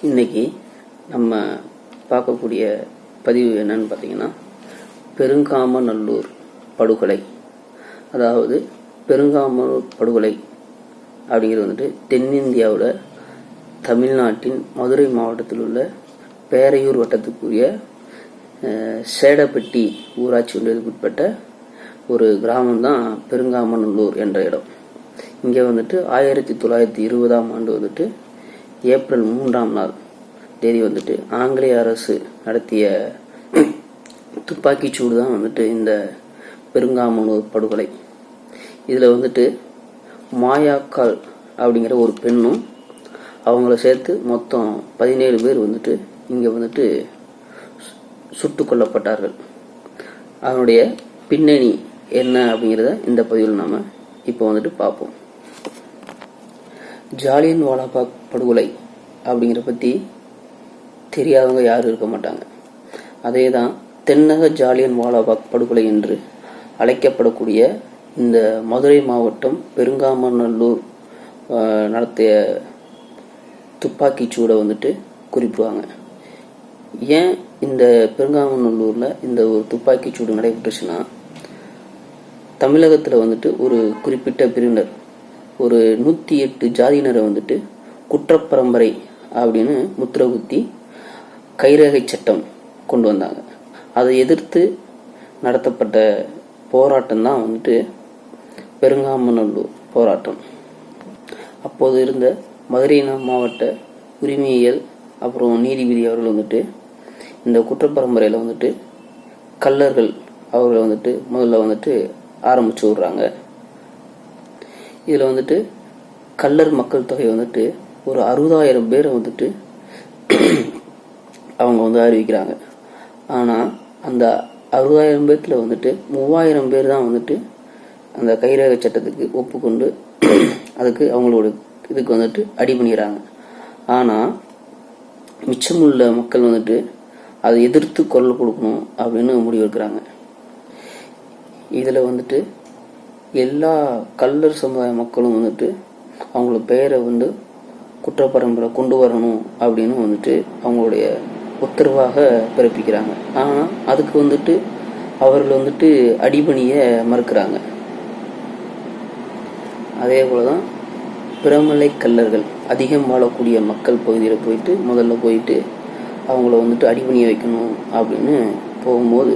இன்னைக்கு நம்ம பார்க்கக்கூடிய பதிவு என்னன்னு பார்த்தீங்கன்னா, பெருங்காமநல்லூர் படுகொலை. அதாவது பெருங்காமநல்லூர் படுகொலை அப்படிங்கிறது தென்னிந்தியாவில் தமிழ்நாட்டின் மதுரை மாவட்டத்தில் உள்ள பேரையூர் வட்டத்துக்குரிய சேடப்பட்டி ஊராட்சி ஒன்றியத்துக்குட்பட்ட ஒரு கிராமம்தான் பெருங்காமநல்லூர் என்ற இடம். இங்கே 1920 ஏப்ரல் 3 தேதி ஆங்கிலேய அரசு நடத்திய துப்பாக்கிச்சூடு தான் இந்த பெருங்காமநல்லூர் படுகொலை. இதில் மாயாக்கால் அப்படிங்கிற ஒரு பெண்ணும் அவங்கள சேர்த்து மொத்தம் 17 பேர் இங்கே சுட்டு கொல்லப்பட்டார்கள். அதனுடைய பின்னணி என்ன அப்படிங்கிறத இந்த பதிவில் நாம இப்போ பார்ப்போம். ஜாலியன் வாலாபாக் படுகொலை அப்படிங்கிற பத்தி தெரியாதவங்க யாரும் இருக்க மாட்டாங்க. அதே தான் தென்னக ஜாலியன் வாலாபாக் படுகொலை என்று அழைக்கப்படக்கூடிய இந்த மதுரை மாவட்டம் பெருங்காமநல்லூர் நடத்திய துப்பாக்கிச்சூடை குறிப்பிடுவாங்க. ஏன் இந்த பெருங்காமநல்லூர்ல இந்த ஒரு துப்பாக்கிச்சூடு நடைபெற்றுச்சுன்னா, தமிழகத்துல ஒரு குறிப்பிட்ட பிரிவினர் ஒரு 108 ஜாதியினரை குற்றப்பரம்பரை அப்படின்னு முத்திர குத்தி கைரேகை சட்டம் கொண்டு வந்தாங்க. அதை எதிர்த்து நடத்தப்பட்ட போராட்டம் தான் பெருங்காமநல்லூர் போராட்டம். அப்போது இருந்த மதுரை மாவட்ட உரிமையியல் அப்புறம் நீதிபதி அவர்கள் இந்த குற்றப்பரம்பரையில கள்ளர்கள் அவர்களை முதல்ல ஆரம்பிச்சு விடுறாங்க. இதுல கள்ளர் மக்கள் தொகை ஒரு 60,000 பேரை அவங்க அறிவிக்கிறாங்க. ஆனா அந்த 60,000 பேர்த்துல 3,000 பேர் தான் அந்த கைரேகை சட்டத்துக்கு ஒப்புக்கொண்டு அதுக்கு அவங்களோட இதுக்கு அடிபணிகிறாங்க. ஆனா மிச்சமுள்ள மக்கள் அதை எதிர்த்து குரல் கொடுக்கணும் அப்படின்னு முடிவெடுக்கிறாங்க. இதுல எல்லா கள்ளர் சமுதாய மக்களும் அவங்களோட பெயரை குற்றப்பரம்பரை கொண்டு வரணும் அப்படின்னு அவங்களுடைய உத்தரவாக பிறப்பிக்கிறாங்க. ஆனா அதுக்கு அவர்கள் அடிபணிய மறுக்கிறாங்க. அதே போலதான் பிரமலை கள்ளர்கள் அதிகம் வாழக்கூடிய மக்கள் பகுதியில் முதல்ல அவங்கள அடிபணிய வைக்கணும் அப்படின்னு போகும்போது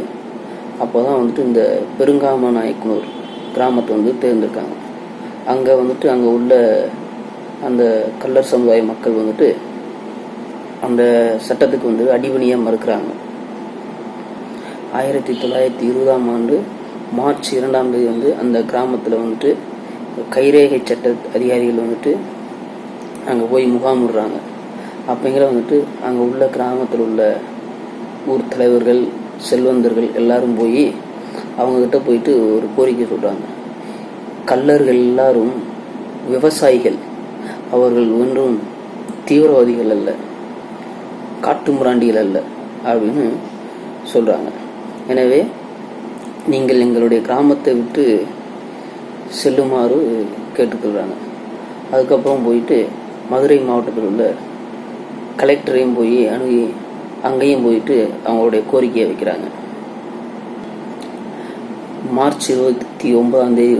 அப்போதான் இந்த பெருங்காமநாயக்கனூர் கிராமத்தை தேர்ந்தெடுக்காங்க. அங்க அங்க உள்ள அந்த கள்ளர் சமுதாய மக்கள் அந்த சட்டத்துக்கு அடிபணிய மறுக்கிறாங்க. 1920 மார்ச் 2 தேதி அந்த கிராமத்துல கைரேகை சட்ட அதிகாரிகள் அங்க போய் முகாமிடுறாங்க. அப்படிங்கிற அங்க உள்ள கிராமத்தில் உள்ள ஊர் தலைவர்கள் செல்வந்தர்கள் எல்லாரும் போய் அவங்க கிட்ட ஒரு கோரிக்கை சொல்றாங்க. கள்ளர்கள் எல்லாரும் விவசாயிகள், அவர்கள் ஒன்றும் தீவிரவாதிகள் அல்ல, காட்டுமிராண்டிகள் அல்ல அப்படின்னு சொல்றாங்க. எனவே நீங்கள் எங்களுடைய கிராமத்தை விட்டு செல்லுமாறு கேட்டுக்கொள்றாங்க. அதுக்கப்புறம் மதுரை மாவட்டத்தில் உள்ள கலெக்டரையும் போய் அணுகி அங்கேயும் அவங்களுடைய கோரிக்கையை வைக்கிறாங்க. மார்ச் 29 தேதி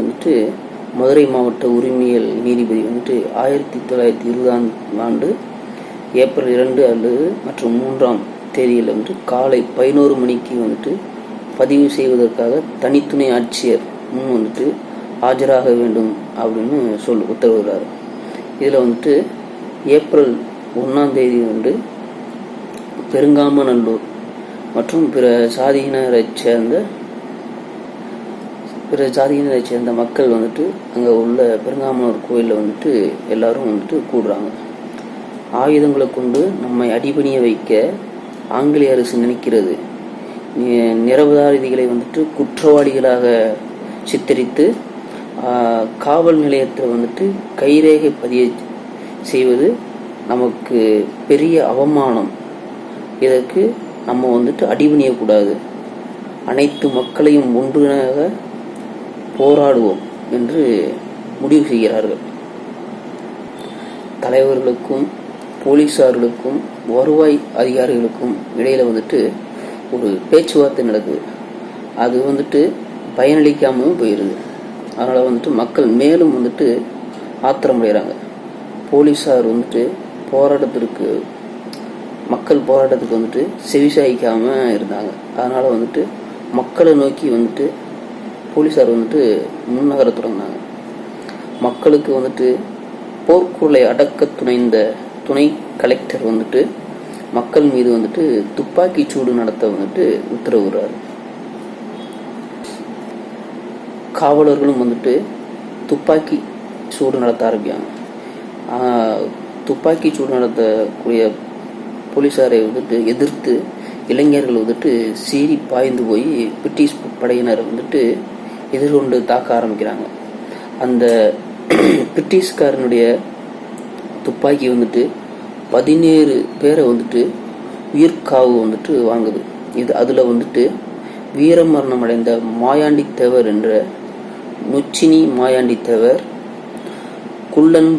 மதுரை மாவட்ட உரிமையியல் நீதிபதி 1920 ஏப்ரல் 2 மற்றும் 3 தேதியில் காலை 11 மணிக்கு பதிவு செய்வதற்காக தனித்துணை ஆட்சியர் முன் ஆஜராக வேண்டும் அப்படின்னு உத்தரவுகிறார். இதுல ஏப்ரல் 1 தேதி பெருங்காமநல்லூர் மற்றும் பிற ஜாதியினரைச் சேர்ந்த மக்கள் அங்க உள்ள பெருங்காமநல்லூர் கோயில்ல எல்லாரும் கூடுறாங்க. ஆயுதங்களை கொண்டு நம்மை அடிபணிய வைக்க ஆங்கிலேய அரசு நினைக்கிறது. நிரபராதிகளை குற்றவாளிகளாக சித்தரித்து காவல் நிலையத்தில் கைரேகை பதிய செய்வது நமக்கு பெரிய அவமானம். இதற்கு நம்ம அடிபணியக்கூடாது. அனைத்து மக்களையும் ஒன்றாக போராடுவோம் என்று முடிவு செய்கிறார்கள். தலைவர்களுக்கும் போலீஸார்களுக்கும் வருவாய் அதிகாரிகளுக்கும் இடையில வந்துட்டு ஒரு பேச்சுவார்த்தை நடக்குது. அது வந்துட்டு பயனளிக்காமலும் போயிடுது. அதனால் வந்துட்டு மக்கள் மேலும் வந்துட்டு ஆத்திரமடைகிறாங்க. போலீஸார் வந்துட்டு மக்கள் போராட்டத்துக்கு வந்துட்டு செவிசாய்க்காமல் இருந்தாங்க. அதனால் வந்துட்டு மக்களை நோக்கி வந்துட்டு போலீஸார் வந்துட்டு முன்னகர தொடங்கினாங்க. மக்களுக்கு வந்துட்டு போர்க்குரலை அடக்க துணைந்த துணை கலெக்டர் வந்துட்டு மக்கள் மீது வந்துட்டு துப்பாக்கி சூடு நடத்த வந்துட்டு உத்தரவுறாரு. காவலர்களும் வந்துட்டு துப்பாக்கி சூடு நடத்த ஆரம்பிக்காங்க. துப்பாக்கி சூடு நடத்தக்கூடிய போலீஸாரை வந்துட்டு எதிர்த்து இளைஞர்கள் வந்துட்டு சீறி பாய்ந்து போய் பிரிட்டிஷ் படையினர் வந்துட்டு எதிர்கொண்டு தாக்க ஆரம்பிக்கிறாங்க. அந்த பிரிட்டிஷ்காரனுடைய துப்பாக்கி வந்துட்டு 17 பேரை வந்துட்டு உயிர்காவு வந்துட்டு வாங்குது. அதில் வந்துட்டு வீரமரணம் அடைந்த மாயாண்டி தேவர் என்ற நொச்சினி மாயாண்டி தேவர், குள்ளன்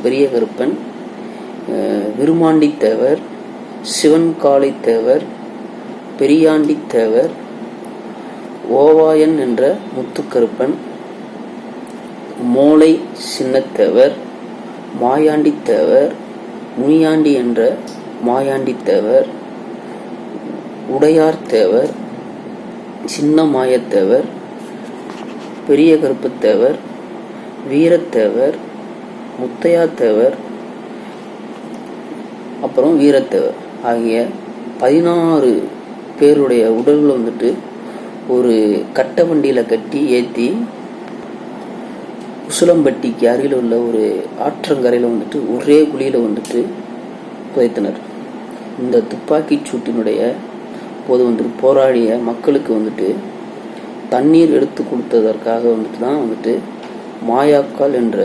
பெரிய கருப்பன், விருமாண்டி தேவர், சிவன் காளை தேவர், பெரியாண்டி தேவர், ஓவாயன் என்ற முத்துக்கருப்பன், மோளை சின்னத்தேவர், மாயாண்டி தேவர், முனியாண்டி என்ற மாயாண்டி தேவர், உடையார் தேவர், சின்ன மாயத்தேவர், பெரிய கருப்பத்தேவர், வீரத்தேவர், முத்தையா தேவர், அப்புறம் வீரத்தேவர் ஆகிய 16 பேருடைய உடல்களை வந்துட்டு ஒரு கட்ட வண்டியில் கட்டி ஏற்றி உசிலம்பட்டிக்கு அருகில் உள்ள ஒரு ஆற்றங்கரையில் வந்துட்டு ஒரே குழியில் வந்துட்டு புதைத்தனர். இந்த துப்பாக்கி சூட்டினுடைய போது வந்துட்டு போராடிய மக்களுக்கு வந்துட்டு தண்ணீர் எடுத்து கொடுத்ததற்காக வந்துட்டு தான் வந்துட்டு மாயாக்கால் என்ற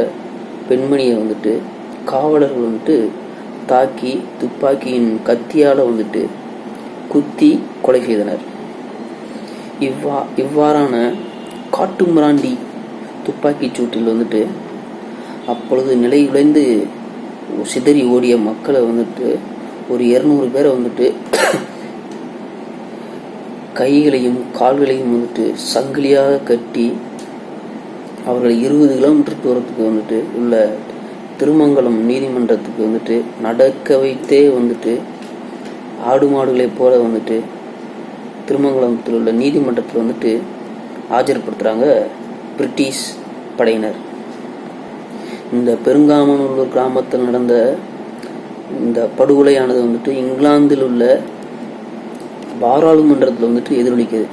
பெண்மணியை வந்துட்டு காவலர்கள் வந்துட்டு தாக்கி துப்பாக்கியின் கத்தியால் வந்துட்டு குத்தி கொலை செய்தனர். இவ்வாறான காட்டுமிராண்டி துப்பாக்கி சூட்டில் வந்துட்டு அப்பொழுது நிலை உழைந்து சிதறி ஓடிய மக்களை வந்துட்டு ஒரு 200 பேரை வந்துட்டு கைகளையும் கால்களையும் வந்துட்டு சங்கிலியாக கட்டி அவர்கள் 20 கிலோமீட்டர் தூரத்துக்கு வந்துட்டு உள்ள திருமங்கலம் நீதிமன்றத்துக்கு வந்துட்டு நடக்க வைத்தே வந்துட்டு ஆடு மாடுகளை போல வந்துட்டு திருமங்கலத்தில் உள்ள நீதிமன்றத்தில் வந்துட்டு ஆஜர்படுத்துகிறாங்க பிரிட்டிஷ் படையினர். இந்த பெருங்காமநல்லூர் கிராமத்தில் நடந்த இந்த படுகொலையானது வந்துட்டு இங்கிலாந்தில் உள்ள பாராளுமன்றத்தில் வந்துட்டு எதிரொலிக்குது.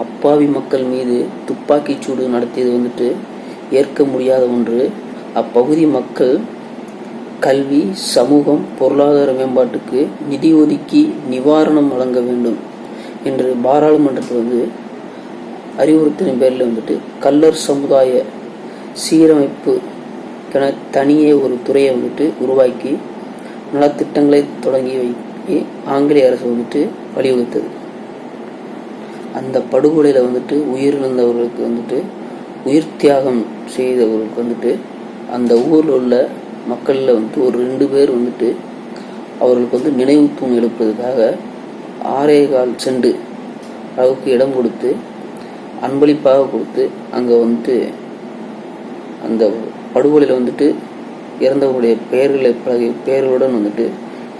அப்பாவி மக்கள் மீது துப்பாக்கி சூடு நடத்தியது வந்துட்டு ஏற்க முடியாத ஒன்று. அப்பகுதி மக்கள் கல்வி, சமூகம், பொருளாதார மேம்பாட்டுக்கு நிதி ஒதுக்கி நிவாரணம் வழங்க வேண்டும் என்று பாராளுமன்றத்தில் வந்து அறிவுறுத்தின பேரில் வந்துட்டு கல்லர் சமுதாய சீரமைப்பு என தனியே ஒரு துறையை வந்துட்டு உருவாக்கி நலத்திட்டங்களை தொடங்கி வைக்க ஆங்கிலேய அரசு வந்துட்டு வலியுறுத்தது. அந்த படுகொலையில் வந்துட்டு உயிரிழந்தவர்களுக்கு வந்துட்டு உயிர் தியாகம் செய்தவர்களுக்கு வந்துட்டு அந்த ஊரில் உள்ள மக்களில் வந்துட்டு ஒரு 2 பேர் வந்துட்டு அவர்களுக்கு வந்து நினைவு தூண் எழுப்புறதுக்காக 6.25 சென்ட் அளவுக்கு இடம் கொடுத்து அன்பளிப்பாக கொடுத்து அங்கே வந்துட்டு அந்த படுகொலையில் வந்துட்டு இறந்தவர்களுடைய பெயர்களுடன் வந்துட்டு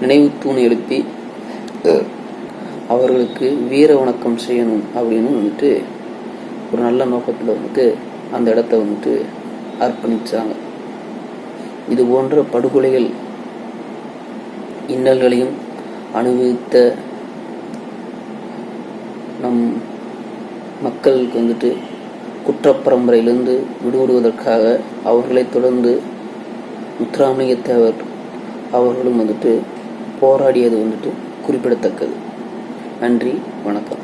நினைவு தூண் எழுப்பி அவர்களுக்கு வீர வணக்கம் செய்யணும் அப்படின்னு வந்துட்டு ஒரு நல்ல நோக்கத்தில் வந்துட்டு அந்த இடத்த வந்துட்டு அர்ப்பணிச்சாங்க. இது போன்ற படுகொலைகள் இன்னல்களையும் அனுபவித்த நம் மக்களுக்கு வந்துட்டு குற்றப்பரம்பரையிலிருந்து விடுபடுவதற்காக அவர்களை தொடர்ந்து முத்துராமலிங்க தேவர் அவர்களும் வந்துட்டு போராடியது வந்துட்டு குறிப்பிடத்தக்கது. நன்றி, வணக்கம்.